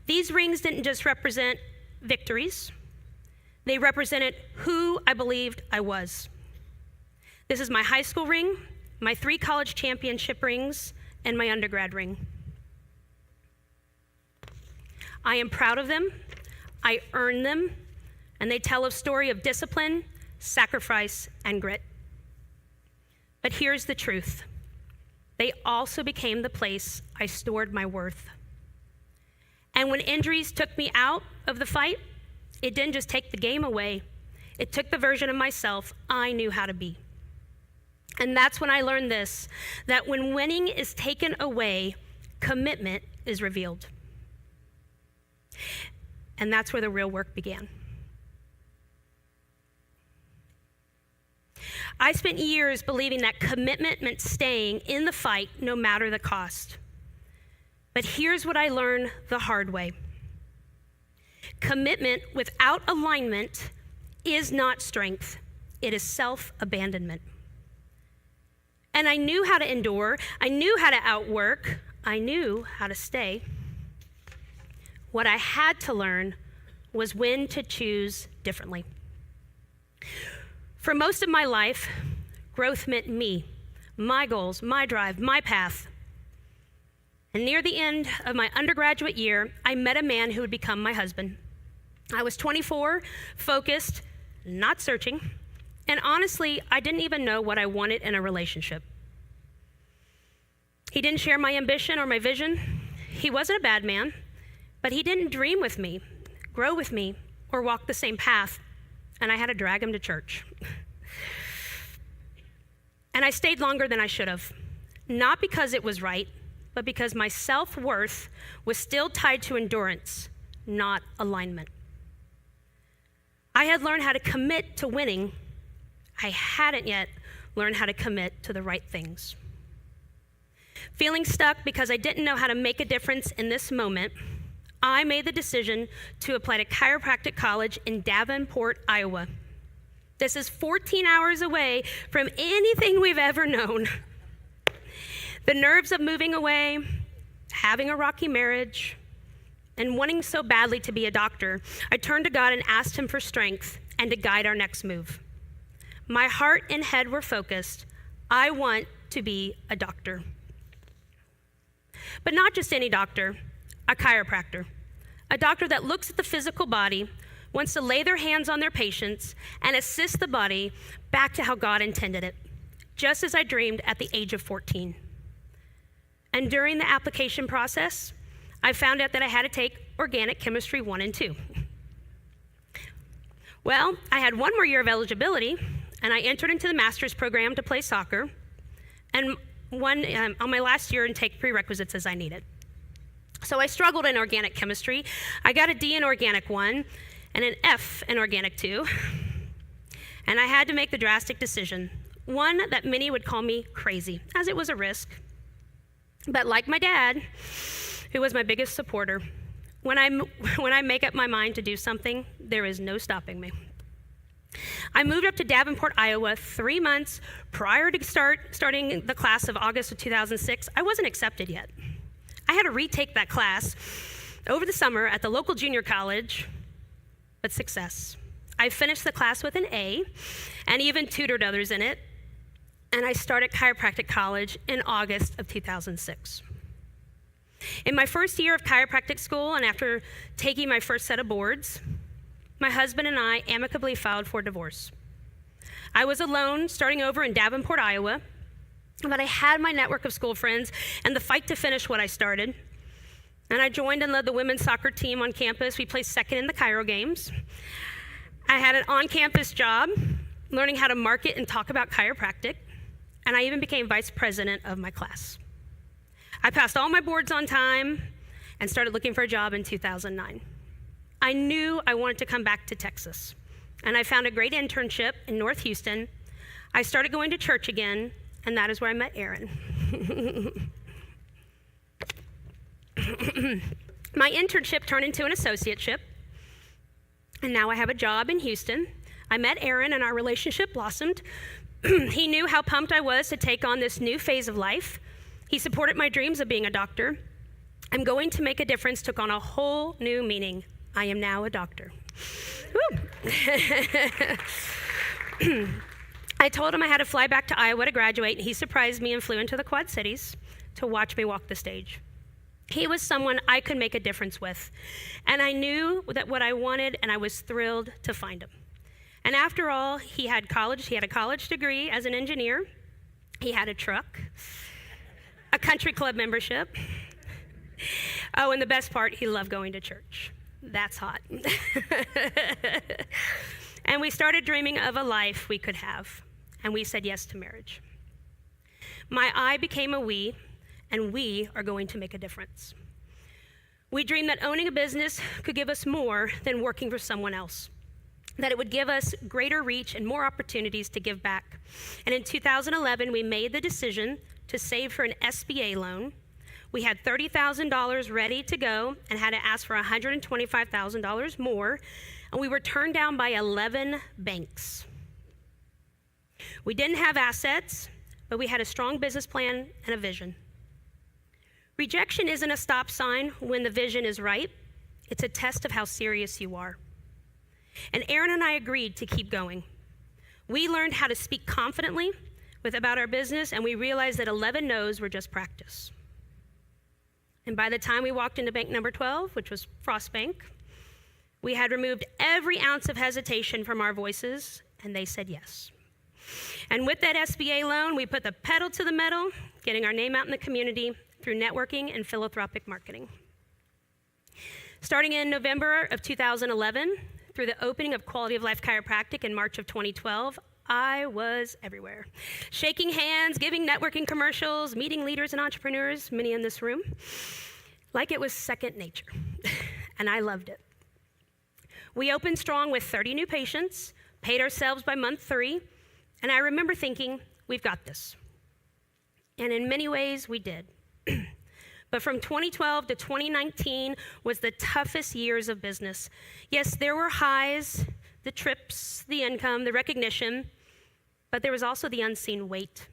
These rings didn't just represent victories. They represented who I believed I was. This is my high school ring, my 3 college championship rings, and my undergrad ring. I am proud of them. I earned them, and they tell a story of discipline, sacrifice, and grit. But here's the truth. They also became the place I stored my worth. And when injuries took me out of the fight, it didn't just take the game away. It took the version of myself I knew how to be. And that's when I learned this, that when winning is taken away, commitment is revealed. And that's where the real work began. I spent years believing that commitment meant staying in the fight no matter the cost. But here's what I learned the hard way. Commitment without alignment is not strength. It is self-abandonment. And I knew how to endure. I knew how to outwork. I knew how to stay. What I had to learn was when to choose differently. For most of my life, growth meant me, my goals, my drive, my path. And near the end of my undergraduate year, I met a man who would become my husband. I was 24, focused, not searching, and honestly, I didn't even know what I wanted in a relationship. He didn't share my ambition or my vision. He wasn't a bad man, but he didn't dream with me, grow with me, or walk the same path, and I had to drag him to church. And I stayed longer than I should have, not because it was right, but because my self-worth was still tied to endurance, not alignment. I had learned how to commit to winning. I hadn't yet learned how to commit to the right things. Feeling stuck because I didn't know how to make a difference in this moment, I made the decision to apply to chiropractic college in Davenport, Iowa. This is 14 hours away from anything we've ever known. The nerves of moving away, having a rocky marriage, and wanting so badly to be a doctor, I turned to God and asked him for strength and to guide our next move. My heart and head were focused. I want to be a doctor. But not just any doctor, a chiropractor. A doctor that looks at the physical body, wants to lay their hands on their patients, and assist the body back to how God intended it, just as I dreamed at the age of 14. And during the application process, I found out that I had to take Organic Chemistry 1 and 2. Well, I had one more year of eligibility, and I entered into the master's program to play soccer, and on my last year and take prerequisites as I needed. So I struggled in Organic Chemistry. I got a D in Organic 1 and an F in Organic 2, and I had to make the drastic decision, one that many would call me crazy, as it was a risk. But like my dad, who was my biggest supporter, when I make up my mind to do something, there is no stopping me. I moved up to Davenport, Iowa 3 months prior to starting the class of August of 2006. I wasn't accepted yet. I had to retake that class over the summer at the local junior college, but success. I finished the class with an A and even tutored others in it, and I started chiropractic college in August of 2006. In my first year of chiropractic school and after taking my first set of boards, my husband and I amicably filed for divorce. I was alone, starting over in Davenport, Iowa, but I had my network of school friends and the fight to finish what I started. And I joined and led the women's soccer team on campus. We placed second in the Chiro Games. I had an on-campus job, learning how to market and talk about chiropractic, and I even became vice president of my class. I passed all my boards on time and started looking for a job in 2009. I knew I wanted to come back to Texas, and I found a great internship in North Houston. I started going to church again, and that is where I met Aaron. My internship turned into an associateship, and now I have a job in Houston. I met Aaron, and our relationship blossomed. He knew how pumped I was to take on this new phase of life. He supported my dreams of being a doctor. I'm going to make a difference took on a whole new meaning. I am now a doctor. I told him I had to fly back to Iowa to graduate, and he surprised me and flew into the Quad Cities to watch me walk the stage. He was someone I could make a difference with, and I knew that what I wanted, and I was thrilled to find him. And after all, he had a college degree as an engineer, he had a truck, a country club membership. Oh, and the best part, he loved going to church. That's hot. And we started dreaming of a life we could have, and we said yes to marriage. My I became a we, and we are going to make a difference. We dreamed that owning a business could give us more than working for someone else, that it would give us greater reach and more opportunities to give back. And in 2011, we made the decision to save for an SBA loan. We had $30,000 ready to go and had to ask for $125,000 more, and we were turned down by 11 banks. We didn't have assets, but we had a strong business plan and a vision. Rejection isn't a stop sign when the vision is right. It's a test of how serious you are. And Aaron and I agreed to keep going. We learned how to speak confidently about our business, and we realized that 11 no's were just practice. And by the time we walked into bank number 12, which was Frost Bank, we had removed every ounce of hesitation from our voices, and they said yes. And with that SBA loan, we put the pedal to the metal, getting our name out in the community through networking and philanthropic marketing. Starting in November of 2011, through the opening of Quality of Life Chiropractic in March of 2012, I was everywhere. Shaking hands, giving networking commercials, meeting leaders and entrepreneurs, many in this room, like it was second nature. And I loved it. We opened strong with 30 new patients, paid ourselves by month 3, and I remember thinking, we've got this. And in many ways, we did. But from 2012 to 2019 was the toughest years of business. Yes, there were highs, the trips, the income, the recognition, but there was also the unseen weight.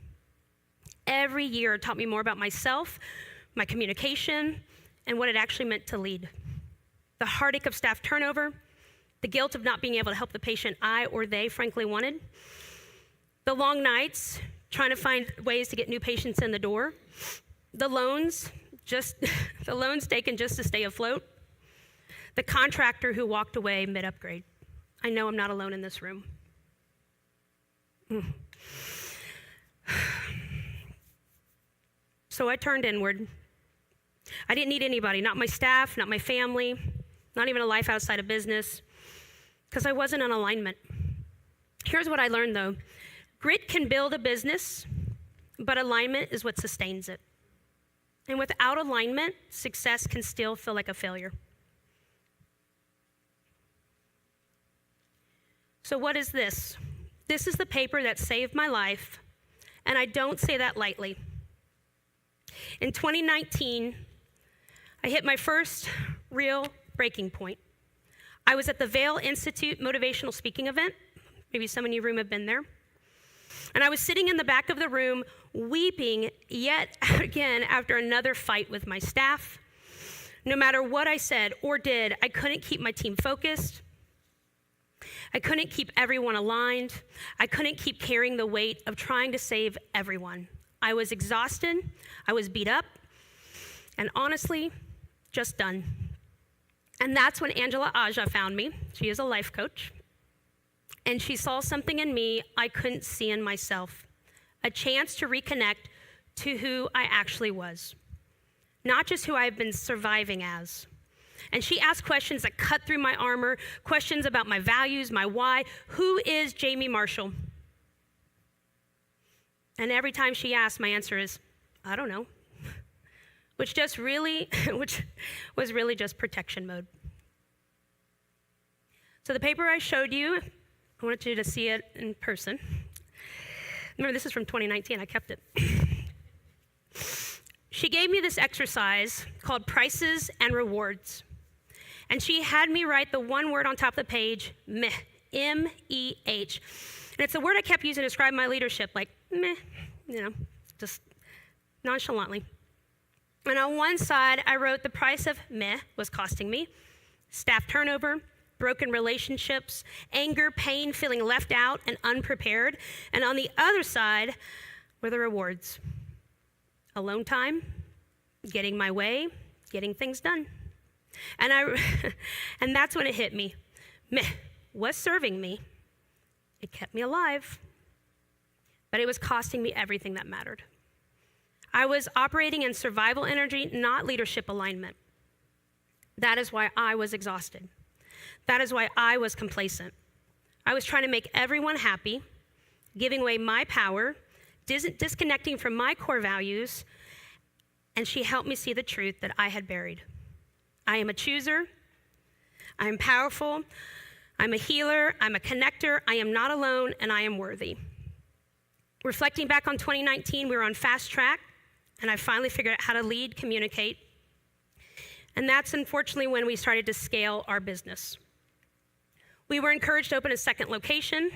Every year taught me more about myself, my communication, and what it actually meant to lead. The heartache of staff turnover, the guilt of not being able to help the patient I or they frankly wanted, the long nights trying to find ways to get new patients in the door, the loans taken just to stay afloat, the contractor who walked away mid-upgrade. I know I'm not alone in this room. So I turned inward. I didn't need anybody, not my staff, not my family, not even a life outside of business, because I wasn't in alignment. Here's what I learned though. Grit can build a business, but alignment is what sustains it. And without alignment, success can still feel like a failure. So what is this? This is the paper that saved my life, and I don't say that lightly. In 2019, I hit my first real breaking point. I was at the Vail Institute motivational speaking event. Maybe some in your room have been there. And I was sitting in the back of the room weeping yet again after another fight with my staff. No matter what I said or did, I couldn't keep my team focused. I couldn't keep everyone aligned. I couldn't keep carrying the weight of trying to save everyone. I was exhausted. I was beat up. And honestly, just done. And that's when Angela Aja found me. She is a life coach. And she saw something in me I couldn't see in myself, a chance to reconnect to who I actually was, not just who I've been surviving as. And she asked questions that cut through my armor, questions about my values, my why. Who is Jamie Marshall? And every time she asked, my answer is, I don't know, which was really just protection mode. So the paper I showed you, I wanted you to see it in person. Remember, this is from 2019. I kept it. She gave me this exercise called Prices and Rewards. And she had me write the one word on top of the page, meh, M-E-H. And it's a word I kept using to describe my leadership, like meh, just nonchalantly. And on one side, I wrote the price of meh was costing me, staff turnover, broken relationships, anger, pain, feeling left out and unprepared. And on the other side were the rewards. Alone time, getting my way, getting things done. And that's when it hit me. Meh was serving me. It kept me alive. But it was costing me everything that mattered. I was operating in survival energy, not leadership alignment. That is why I was exhausted. That is why I was complacent. I was trying to make everyone happy, giving away my power, disconnecting from my core values, and she helped me see the truth that I had buried. I am a chooser. I am powerful. I'm a healer. I'm a connector. I am not alone, and I am worthy. Reflecting back on 2019, we were on fast track, and I finally figured out how to lead, communicate. And that's unfortunately when we started to scale our business. We were encouraged to open a second location,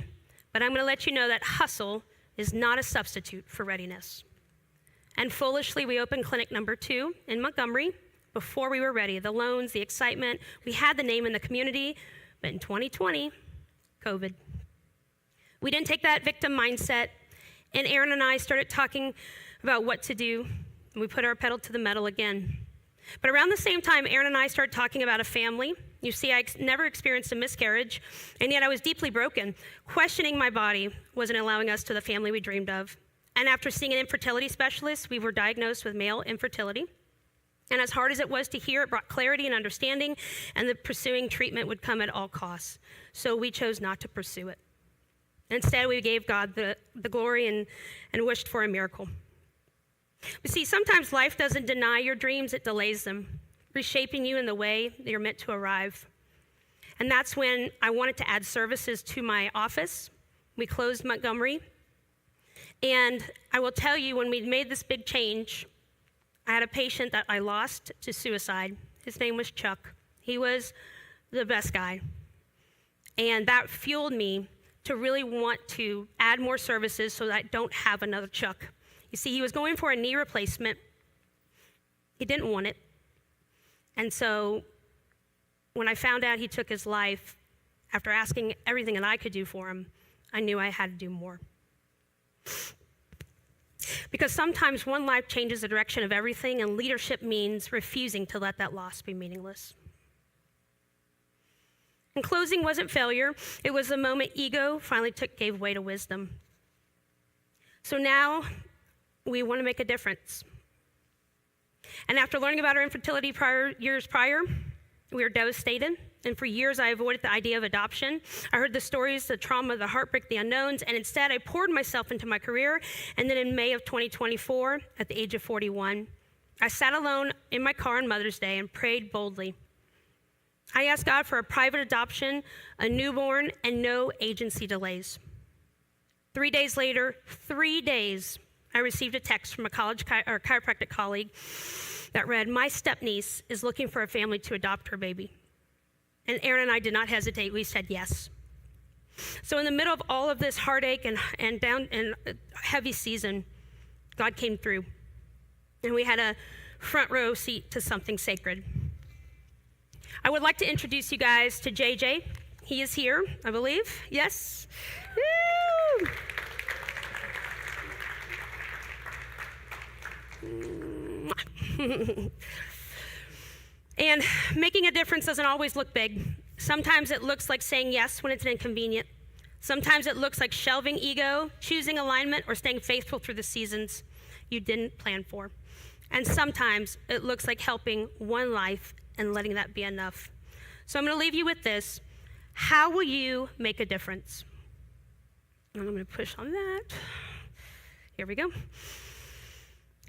but I'm going to let you know that hustle is not a substitute for readiness. And foolishly, we opened clinic number 2 in Montgomery before we were ready. The loans, the excitement, we had the name in the community, but in 2020, COVID. We didn't take that victim mindset, and Aaron and I started talking about what to do, and we put our pedal to the metal again. But around the same time, Aaron and I started talking about a family. You see, I never experienced a miscarriage, and yet I was deeply broken. Questioning my body wasn't allowing us to the family we dreamed of. And after seeing an infertility specialist, we were diagnosed with male infertility. And as hard as it was to hear, it brought clarity and understanding, and the pursuing treatment would come at all costs. So we chose not to pursue it. Instead, we gave God the glory and wished for a miracle. But see, sometimes life doesn't deny your dreams, it delays them, reshaping you in the way that you're meant to arrive. And that's when I wanted to add services to my office. We closed Montgomery. And I will tell you, when we made this big change, I had a patient that I lost to suicide. His name was Chuck. He was the best guy. And that fueled me to really want to add more services so that I don't have another Chuck. You see, he was going for a knee replacement. He didn't want it. And so when I found out he took his life, after asking everything that I could do for him, I knew I had to do more. Because sometimes one life changes the direction of everything, and leadership means refusing to let that loss be meaningless. And closing wasn't failure. It was the moment ego finally gave way to wisdom. So now we want to make a difference. And after learning about our infertility years prior, we were devastated. And for years, I avoided the idea of adoption. I heard the stories, the trauma, the heartbreak, the unknowns, and instead I poured myself into my career. And then in May of 2024, at the age of 41, I sat alone in my car on Mother's Day and prayed boldly. I asked God for a private adoption, a newborn, and no agency delays. 3 days later, 3 days, I received a text from a chiropractic colleague that read, "My stepniece is looking for a family to adopt her baby." And Aaron and I did not hesitate. We said yes. So in the middle of all of this heartache and heavy season, God came through. And we had a front row seat to something sacred. I would like to introduce you guys to JJ. He is here, I believe. Yes. Woo! And making a difference doesn't always look big. Sometimes it looks like saying yes when it's inconvenient. Sometimes it looks like shelving ego, choosing alignment, or staying faithful through the seasons you didn't plan for. And sometimes it looks like helping one life and letting that be enough. So I'm going to leave you with this. How will you make a difference? And I'm going to push on that. Here we go.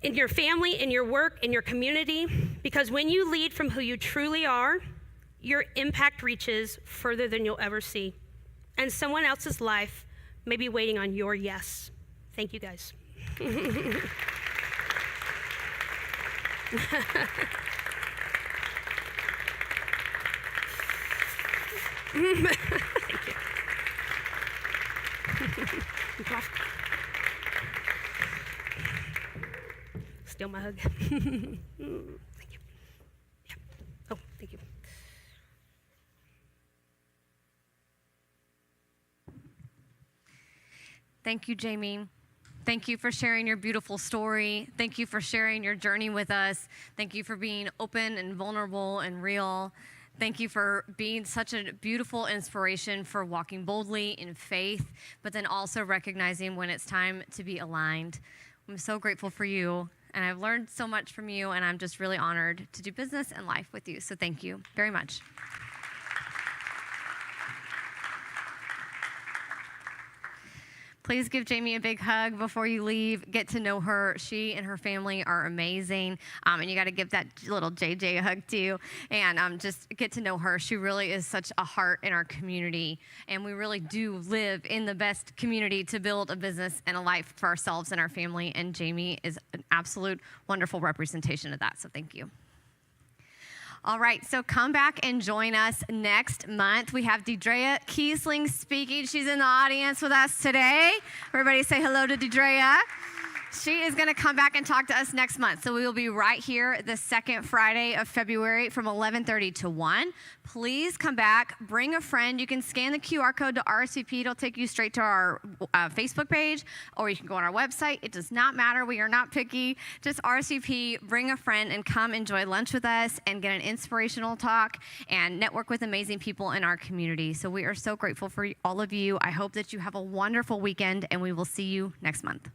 In your family, in your work, in your community, because when you lead from who you truly are, your impact reaches further than you'll ever see. And someone else's life may be waiting on your yes. Thank you, guys. Thank you. Steal my hug. Thank you. Yeah. Oh, thank you. Thank you, Jamie. Thank you for sharing your beautiful story. Thank you for sharing your journey with us. Thank you for being open and vulnerable and real. Thank you for being such a beautiful inspiration for walking boldly in faith, but then also recognizing when it's time to be aligned. I'm so grateful for you, and I've learned so much from you, and I'm just really honored to do business and life with you. So thank you very much. Please give Jamie a big hug before you leave. Get to know her. She and her family are amazing. And you got to give that little JJ a hug too. And just get to know her. She really is such a heart in our community. And we really do live in the best community to build a business and a life for ourselves and our family. And Jamie is an absolute wonderful representation of that. So thank you. All right, so come back and join us next month. We have Deidrea Kiesling speaking. She's in the audience with us today. Everybody say hello to Deidrea. She is going to come back and talk to us next month. So we will be right here the second Friday of February from 11:30 to 1. Please come back. Bring a friend. You can scan the QR code to RSVP. It'll take you straight to our Facebook page, or you can go on our website. It does not matter. We are not picky. Just RSVP, bring a friend, and come enjoy lunch with us and get an inspirational talk and network with amazing people in our community. So we are so grateful for all of you. I hope that you have a wonderful weekend, and we will see you next month.